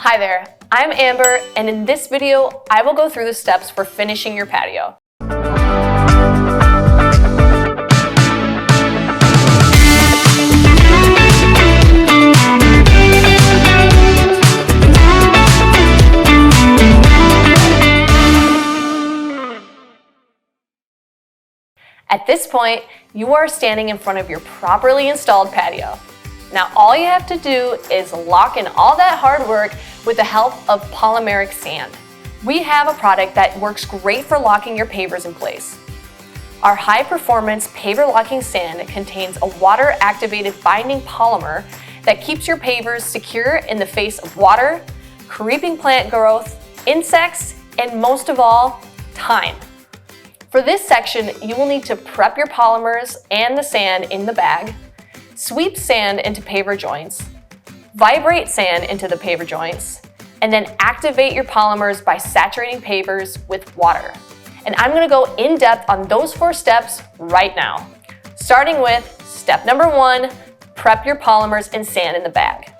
Hi there, I'm Amber, and in this video, I will go through the steps for finishing your patio. At this point, you are standing in front of your properly installed patio. Now all you have to do is lock in all that hard work with the help of polymeric sand. We have a product that works great for locking your pavers in place. Our high-performance paver-locking sand contains a water-activated binding polymer that keeps your pavers secure in the face of water, creeping plant growth, insects, and most of all, time. For this section, you will need to prep your polymers and the sand in the bag, sweep sand into paver joints, vibrate sand into the paver joints, and then activate your polymers by saturating pavers with water. And I'm going to go in depth on those 4 steps right now. Starting with step number 1, prep your polymers and sand in the bag.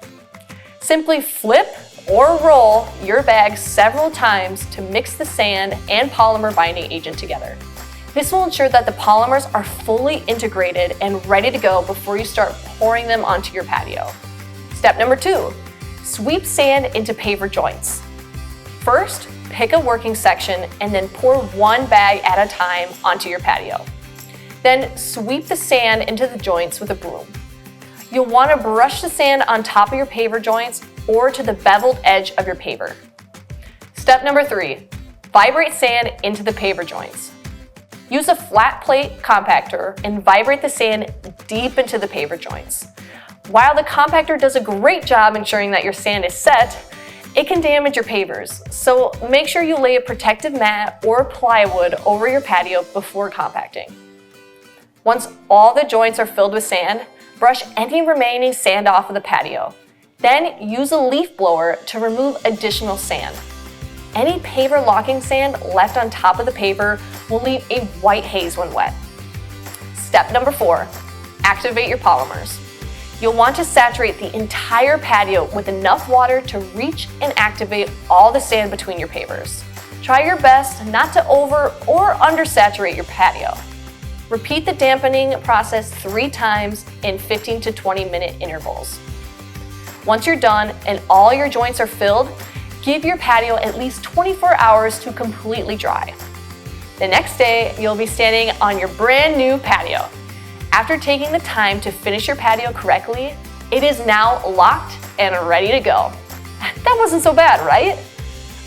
Simply flip or roll your bag several times to mix the sand and polymer binding agent together. This will ensure that the polymers are fully integrated and ready to go before you start pouring them onto your patio. Step number 2, sweep sand into paver joints. First, pick a working section and then pour 1 bag at a time onto your patio. Then sweep the sand into the joints with a broom. You'll want to brush the sand on top of your paver joints or to the beveled edge of your paver. Step number 3, vibrate sand into the paver joints. Use a flat plate compactor and vibrate the sand deep into the paver joints. While the compactor does a great job ensuring that your sand is set, it can damage your pavers, so make sure you lay a protective mat or plywood over your patio before compacting. Once all the joints are filled with sand, brush any remaining sand off of the patio. Then use a leaf blower to remove additional sand. Any paver locking sand left on top of the paver will leave a white haze when wet. Step number 4, activate your polymers. You'll want to saturate the entire patio with enough water to reach and activate all the sand between your pavers. Try your best not to over or undersaturate your patio. Repeat the dampening process 3 times in 15 to 20 minute intervals. Once you're done and all your joints are filled, give your patio at least 24 hours to completely dry. The next day, you'll be standing on your brand new patio. After taking the time to finish your patio correctly, it is now locked and ready to go. That wasn't so bad, right?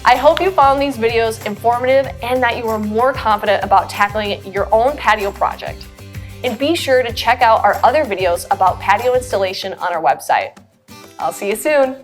I hope you found these videos informative and that you are more confident about tackling your own patio project. And be sure to check out our other videos about patio installation on our website. I'll see you soon.